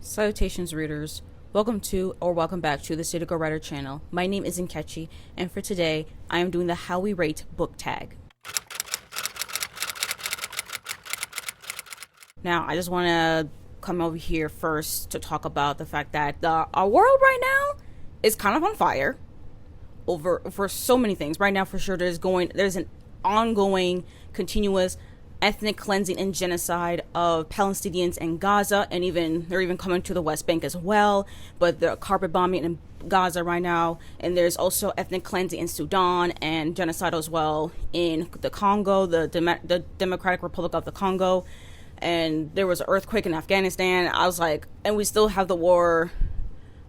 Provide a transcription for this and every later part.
Salutations, readers. Welcome to or welcome back to the City Girl Writer channel. My name is Nkechi, and for today, I am doing the How We Rate book tag. Now, I just want to come over here first to talk about the fact that our world right now is kind of on fire for so many things. Right now, for sure, there's an ongoing, continuous ethnic cleansing and genocide of Palestinians in Gaza, and they're even coming to the West Bank as well. But the carpet bombing in Gaza right now, and there's also ethnic cleansing in Sudan and genocide as well in the Congo, the Democratic Republic of the Congo. And there was an earthquake in Afghanistan. I was like, and we still have the war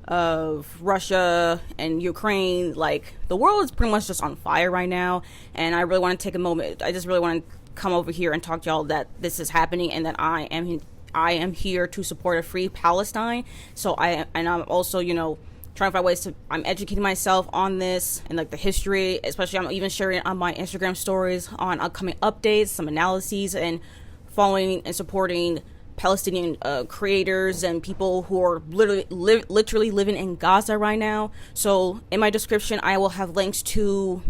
of Russia and Ukraine. Like, the world is pretty much just on fire right now, and I really want to take a moment. I just really want to come over here and talk to y'all that this is happening, and that I am here to support a free Palestine. So I'm also, trying to find ways to, I'm educating myself on this and like the history, especially I'm even sharing it on my Instagram stories on upcoming updates, some analyses, and following and supporting Palestinian creators and people who are literally living in Gaza right now. So in my description, I will have links to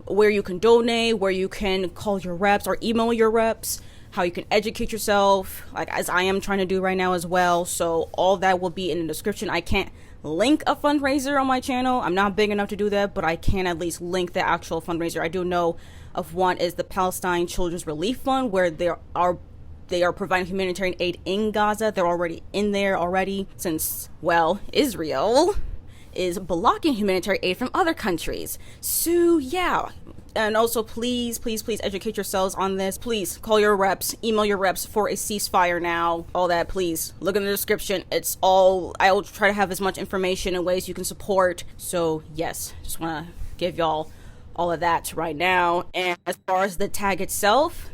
where you can donate, where you can call your reps or email your reps, how you can educate yourself, like as I am trying to do right now as well. So all that will be in the description. I can't link a fundraiser on my channel. I'm not big enough to do that, but I can at least link the actual fundraiser. I do know of one is the Palestine Children's Relief Fund, where they are providing humanitarian aid in Gaza. They're already in there already since, well, Israel is blocking humanitarian aid from other countries. So yeah, and also please educate yourselves on this. Please call your reps, email your reps for a ceasefire now, all that. Please look in the description. It's all, I will try to have as much information and ways you can support. So yes, just want to give y'all all of that right now. And as far as the tag itself,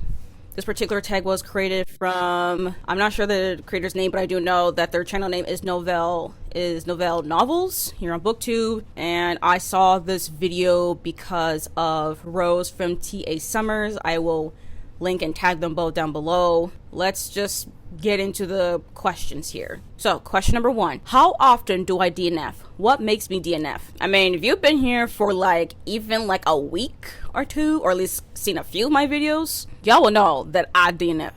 this particular tag was created from, I'm not sure the creator's name, but I do know that their channel name is Novelle Novels here on BookTube. And I saw this video because of Rose from T.A. Summers. I will link and tag them both down below. Let's just get into the questions here. So question number 1, how often do I DNF? What makes me DNF? I mean, if you've been here for even a week or two, or at least seen a few of my videos, y'all will know that I DNF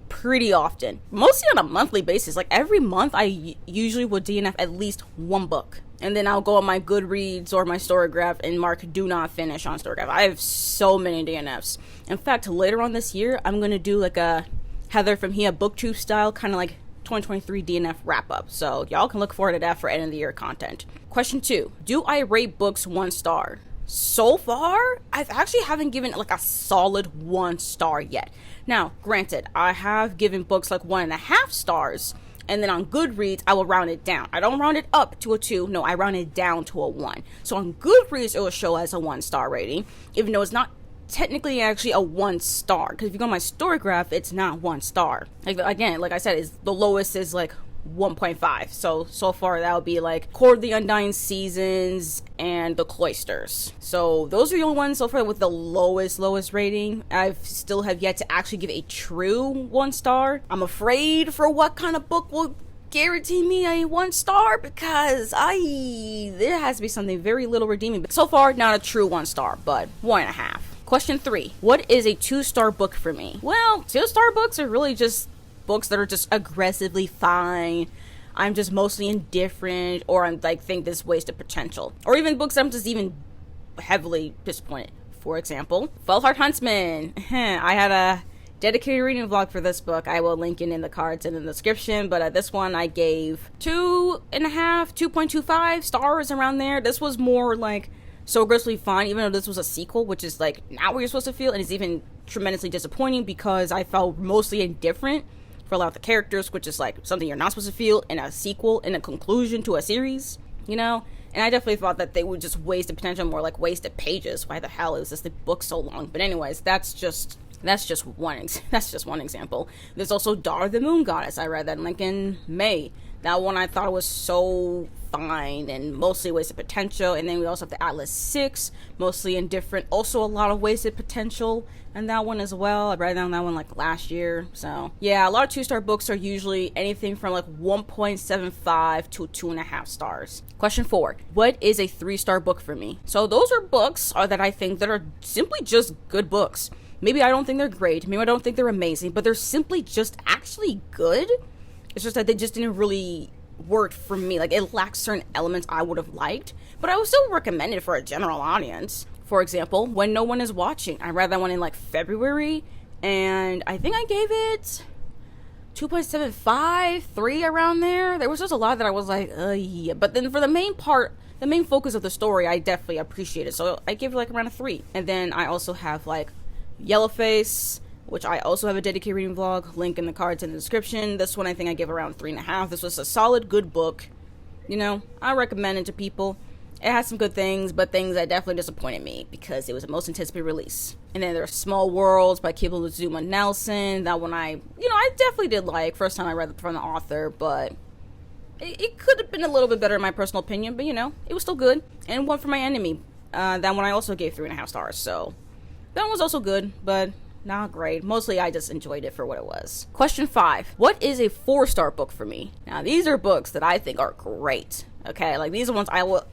pretty often, mostly on a monthly basis. Like every month I usually would DNF at least one book, and then I'll go on my Goodreads or my Storygraph and mark do not finish on Storygraph. I have so many DNFs. In fact, later on this year, I'm going to do like a Heather from here BookTube style, kind of like 2023 DNF wrap up. So y'all can look forward to that for end of the year content. Question 2, do I rate books 1 star? So far, I actually haven't given like a solid 1 star yet. Now, granted, I have given books like 1.5 stars, and then on Goodreads, I will round it down. I don't round it up to a 2. No, I round it down to a 1. So on Goodreads, it will show as a 1 star rating, even though it's not technically actually a 1 star, because if you go on my Storygraph, it's not 1 star. Again, like I said, the lowest is like 1.5. So far that would be like Court of the Undying Seasons and The Cloisters. So those are the only ones so far with the lowest rating. I still have yet to actually give a true 1 star. I'm afraid for what kind of book will guarantee me a 1 star, because there has to be something very little redeeming. But so far, not a true 1 star, but 1.5. Question 3, what is a 2-star book for me? Well, 2-star books are really just books that are just aggressively fine. I'm just mostly indifferent, or I'm think this wasted potential, or even books I'm just even heavily disappointed. For example, Fellheart Huntsman. I had a dedicated reading vlog for this book. I will link it in the cards and in the description, but this one I gave 2.25 stars, around there. This was more like so aggressively fine, even though this was a sequel, which is like not what you're supposed to feel, and it's even tremendously disappointing because I felt mostly indifferent for a lot of the characters, which is like something you're not supposed to feel in a sequel, in a conclusion to a series, and I definitely thought that they would just waste the potential, more like wasted pages. Why the hell is this book so long? But anyways, that's just That's just one. That's just one example. There's also Daughter of the Moon Goddess. I read that like in May. That one I thought was so fine and mostly wasted potential. And then we also have the Atlas 6, mostly indifferent. Also a lot of wasted potential in that one as well. I read down that one like last year. So yeah, a lot of 2-star books are usually anything from like 1.75 to 2.5 stars. Question 4. What is a 3-star book for me? So those are books that I think that are simply just good books. Maybe I don't think they're great. Maybe I don't think they're amazing, but they're simply just actually good. It's just that they just didn't really work for me. Like, it lacks certain elements I would have liked, but I would still recommend it for a general audience. For example, When No One Is Watching. I read that one in like February, and I think I gave it 2.75, 3 around there. There was just a lot that I was like, yeah. But then for the main focus of the story, I definitely appreciate it. So I gave it like around a 3. And then I also have like Yellowface, which I also have a dedicated reading vlog, link in the cards in the description. This one I think I give around 3.5. This was a solid, good book. You know, I recommend it to people. It has some good things, but things that definitely disappointed me because it was the most anticipated release. And then there's Small Worlds by Kibble Zuma Nelson. That one I definitely did like. First time I read it from the author, but it could have been a little bit better in my personal opinion, but it was still good. And One for My Enemy. That one I also gave 3.5 stars, so that one was also good, but not great. Mostly I just enjoyed it for what it was. Question 5. What is a 4-star book for me? Now, these are books that I think are great. Okay, like these are ones I will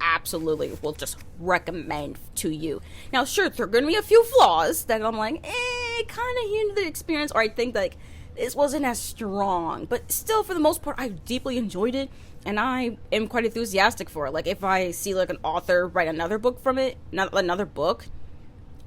just recommend to you. Now, sure, there are going to be a few flaws that I'm like, kind of hinder the experience, or I think like this wasn't as strong. But still, for the most part, I deeply enjoyed it, and I am quite enthusiastic for it. Like, if I see like an author write another book from it, another book,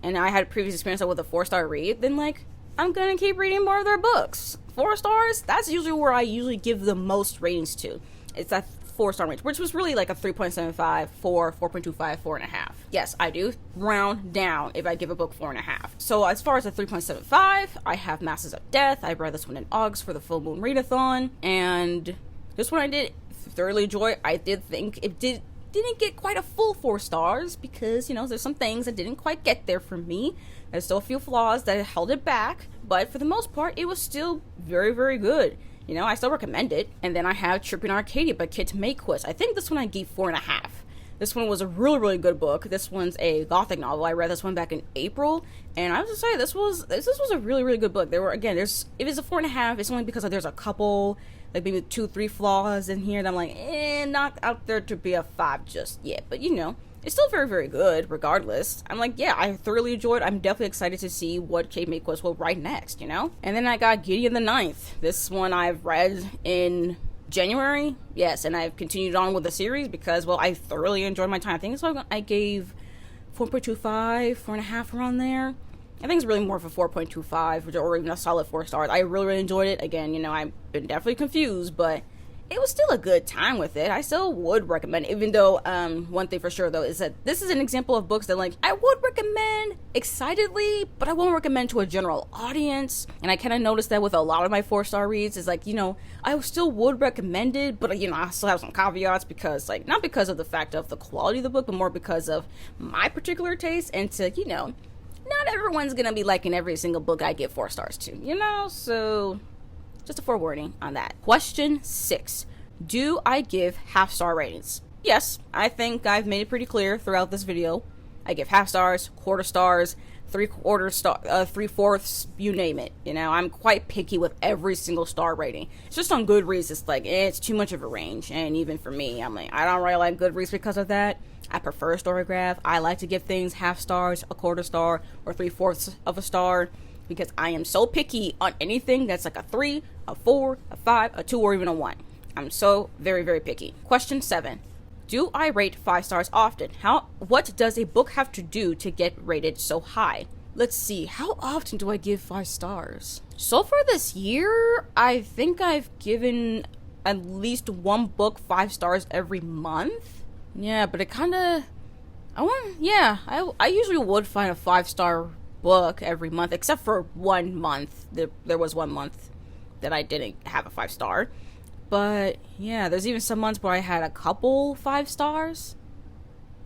and I had a previous experience with a 4-star read, then like I'm gonna keep reading more of their books. 4 stars, that's usually where I usually give the most ratings to. It's that 4-star range, which was really like a 3.75, 4, 4.25, 4.5. Yes, I do round down if I give a book 4.5. So as far as a 3.75, I have Masters of Death. I read this one in August for the Full Moon Readathon, and this one I did thoroughly enjoy. I did think it didn't get quite a full 4 stars because, there's some things that didn't quite get there for me. There's still a few flaws that held it back, but for the most part, it was still very, very good. I still recommend it. And then I have Tripping Arcadia by Kit Makequist. I think this one I gave 4.5. This one was a really, really good book. This one's a gothic novel. I read this one back in April, and I have to say this was a really, really good book. There were, again, if it's a 4.5, it's only because there's a couple, like maybe 2-3 flaws in here that I'm like, not out there to be a 5 just yet. But it's still very, very good regardless. I'm like, yeah, I thoroughly enjoyed. I'm definitely excited to see what Kate Makequist will write next, And then I got Gideon the Ninth. This one I've read in January, yes, and I've continued on with the series because, well, I thoroughly enjoyed my time. I think so. I gave 4.25, 4.5 around there. I think it's really more of a 4.25 or even a solid 4 stars. I really, really enjoyed it. Again, I've been definitely confused, but it was still a good time with it. I still would recommend it, even though one thing for sure though is that this is an example of books that like I would recommend excitedly, but I won't recommend to a general audience. And I kind of noticed that with a lot of my 4-star reads is like, I still would recommend it, but I still have some caveats because like not because of the fact of the quality of the book, but more because of my particular taste and to not everyone's gonna be liking every single book I give 4 stars to, so just a forewarning on that. Question 6. Do I give half-star ratings? Yes, I think I've made it pretty clear throughout this video. I give half stars, quarter stars, 3/4 star, 3/4, you name it. I'm quite picky with every single star rating. It's just on Goodreads, it's like, it's too much of a range. And even for me, I'm like, I don't really like Goodreads because of that. I prefer Storygraph. I like to give things half stars, a quarter star, or 3/4 of a star, because I am so picky on anything that's like a 3, a 4, a 5, a 2, or even a 1. I'm so very, very picky. Question 7. Do I rate 5 stars often? What does a book have to do to get rated so high? Let's see, how often do I give 5 stars? So far this year, I think I've given at least one book 5 stars every month. Yeah, but it kind of, I usually would find a 5-star book every month, except for 1 month. There was 1 month that I didn't have a 5-star. But yeah, there's even some months where I had a couple 5 stars.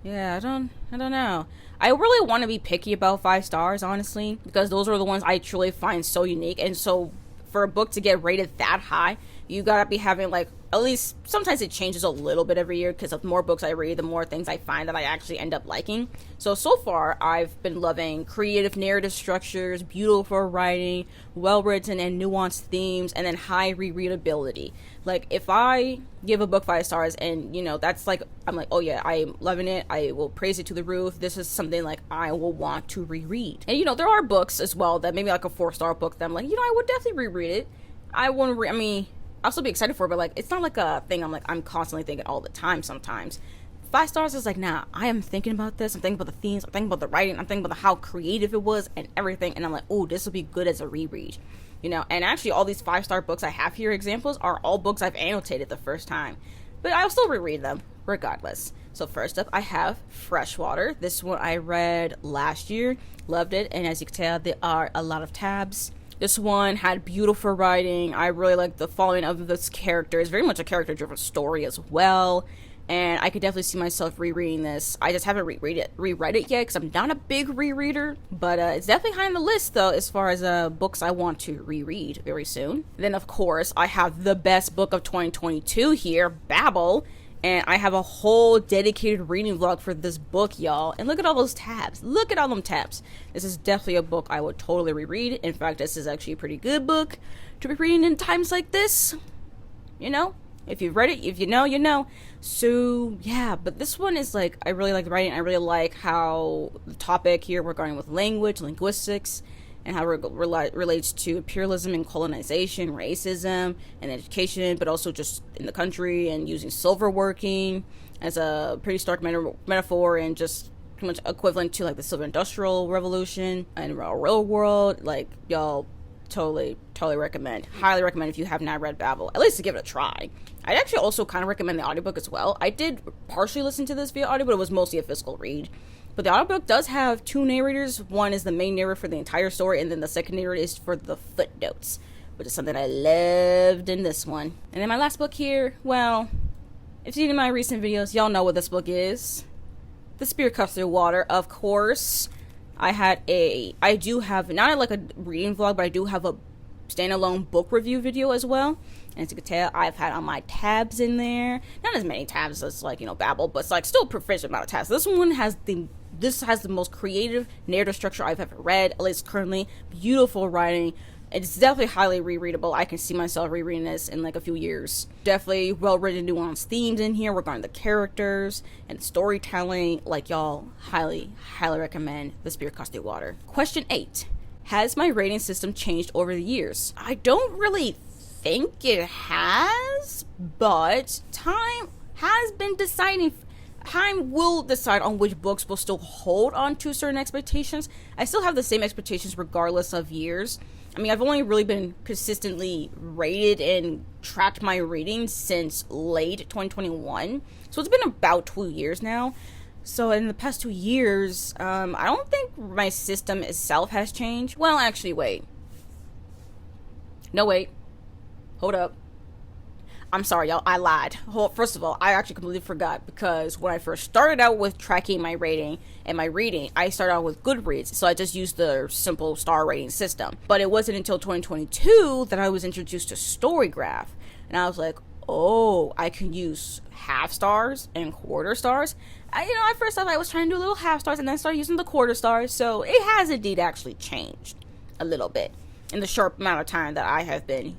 Yeah, I don't know. I really want to be picky about 5 stars, honestly, because those are the ones I truly find so unique. And so for a book to get rated that high, you gotta be having like, at least sometimes it changes a little bit every year, because the more books I read, the more things I find that I actually end up liking. So far I've been loving creative narrative structures, beautiful writing, well written and nuanced themes, and then high rereadability. Like, if I give a book 5 stars and, you know, that's like, I'm like, oh yeah, I'm loving it, I will praise it to the roof, this is something like I will want to reread. And, you know, there are books as well that maybe like a 4-star book that I'm like, you know, I would definitely reread it. I wouldn't I mean, I'll still be excited for it, but like, it's not like a thing I'm constantly thinking all the time. Sometimes 5 stars is like, nah, I am thinking about this, I'm thinking about the themes, I'm thinking about the writing, I'm thinking about how creative it was and everything, and I'm like, oh, this will be good as a reread. You know, and actually all these 5-star books I have here, examples, are all books I've annotated the first time, but I'll still reread them regardless. So first up, I have Freshwater. This one I read last year, loved it, and as you can tell, there are a lot of tabs. This one had beautiful writing. I really like the following of this character. It's very much a character-driven story as well, and I could definitely see myself rereading this. I just haven't reread it yet because I'm not a big rereader, but it's definitely high on the list though as far as books I want to reread very soon. Then of course I have the best book of 2022 here, Babel, and I have a whole dedicated reading vlog for this book, y'all. And look at all those tabs. Look at all them tabs. This is definitely a book I would totally reread. In fact, this is actually a pretty good book to be reading in times like this. You know? If you've read it, if you know, you know. So, yeah, but this one is like, I really like the writing. I really like how the topic here, we're going with language, linguistics, and how it relates to imperialism and colonization, racism, and education, but also just in the country, and using silver working as a pretty stark metaphor, and just pretty much equivalent to like the silver industrial revolution and real world. Like, y'all, totally recommend. Highly recommend if you have not read Babel, at least to give it a try. I'd actually also kind of recommend the audiobook as well. I did partially listen to this via audio, but it was mostly a physical read. But the audiobook does have 2 narrators. One is the main narrator for the entire story, and then the second narrator is for the footnotes, which is something I loved in this one. And then my last book here, well, if you've seen my recent videos, y'all know what this book is. The Spirit Cuts Through Water, of course. I do have, not like a reading vlog, but I do have a standalone book review video as well. And as you can tell, I've had all my tabs in there. Not as many tabs as like, you know, Babel, but it's like still a proficient amount of tabs. This one has the most creative narrative structure I've ever read, at least currently. Beautiful writing. It's definitely highly rereadable. I can see myself rereading this in like a few years. Definitely well-written, nuanced themes in here regarding the characters and storytelling. Like, y'all, highly recommend The Spirit Cuts Through Water. Question 8. Has my rating system changed over the years? I don't really think it has, but time will decide on which books will still hold on to certain expectations. I still have the same expectations regardless of years. I mean, I've only really been consistently rated and tracked my reading since late 2021. So it's been about 2 years now. So in the past 2 years, I don't think my system itself has changed. Well, actually, wait. No, wait. Hold up. I'm sorry, y'all. I lied. First of all, I actually completely forgot, because when I first started out with tracking my rating and my reading, I started out with Goodreads, so I just used the simple star rating system. But it wasn't until 2022 that I was introduced to Storygraph, and I was like, oh, I can use half stars and quarter stars. At first I was trying to do little half stars, and then started using the quarter stars, so it has indeed actually changed a little bit in the short amount of time that I have been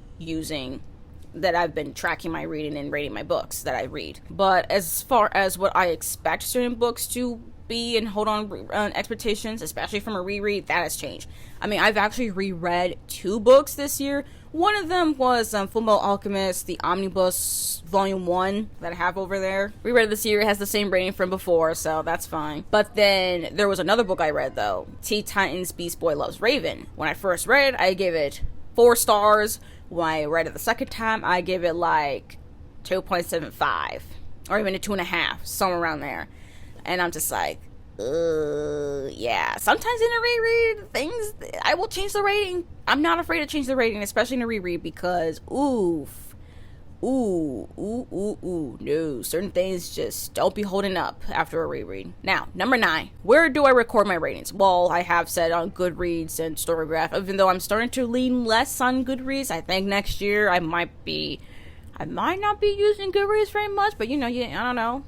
I've been tracking my reading and rating my books that I read. But as far as what I expect certain books to be and hold on expectations, especially from a reread, that has changed. I mean, I've actually reread 2 books this year. One of them was Fullmetal Alchemist, the Omnibus Volume 1 that I have over there. Reread it this year. It has the same rating from before, so that's fine. But then there was another book I read, though. Teen Titans Beast Boy Loves Raven. When I first read it, I gave it 4 stars. When I read it the second time, I give it like 2.75 or even a 2.5, somewhere around there. And I'm just like, yeah. Sometimes in a reread, I will change the rating. I'm not afraid to change the rating, especially in a reread, because oof, No, certain things just don't be holding up after a reread. Now, number 9, where do I record my ratings? Well, I have said on Goodreads and Storygraph, even though I'm starting to lean less on Goodreads. I think next year I might not be using Goodreads very much, but I don't know.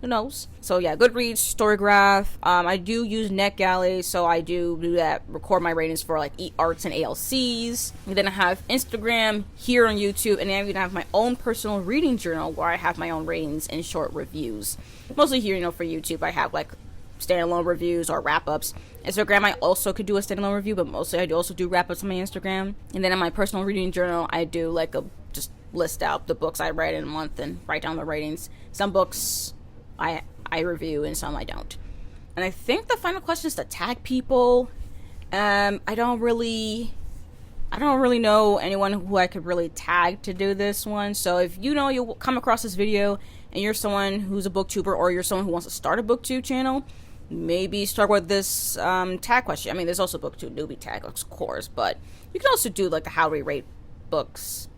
Who knows? So yeah, Goodreads, Storygraph. I do use NetGalley, so I do that, record my ratings for like eArts and ALCs. And then I have Instagram, here on YouTube, and then I even have my own personal reading journal where I have my own ratings and short reviews. Mostly here, for YouTube, I have like standalone reviews or wrap-ups. Instagram, I also could do a standalone review, but mostly I do also do wrap-ups on my Instagram. And then in my personal reading journal, I do like just list out the books I read in a month and write down the ratings. Some books I review and some I don't. And I think the final question is to tag people. I don't really know anyone who I could really tag to do this one. So if you come across this video and you're someone who's a booktuber, or you're someone who wants to start a booktube channel, maybe start with this tag question. I mean, there's also booktube newbie tag, of course, but you can also do like the how we rate books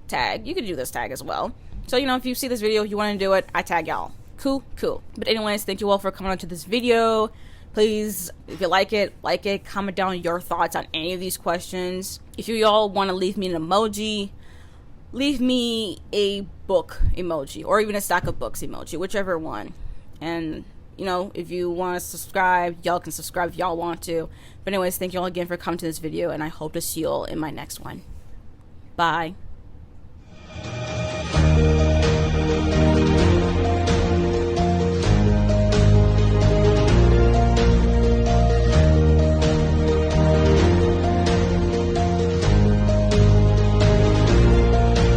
tag. You could do this tag as well. So if you see this video, you want to do it, I tag y'all. Cool. But anyways, thank you all for coming on to this video. Please, if you like it, comment down your thoughts on any of these questions. If you all want to leave me an emoji, leave me a book emoji, or even a stack of books emoji, whichever one. And, if you want to subscribe, y'all can subscribe if y'all want to. But anyways, thank you all again for coming to this video, and I hope to see you all in my next one. Bye.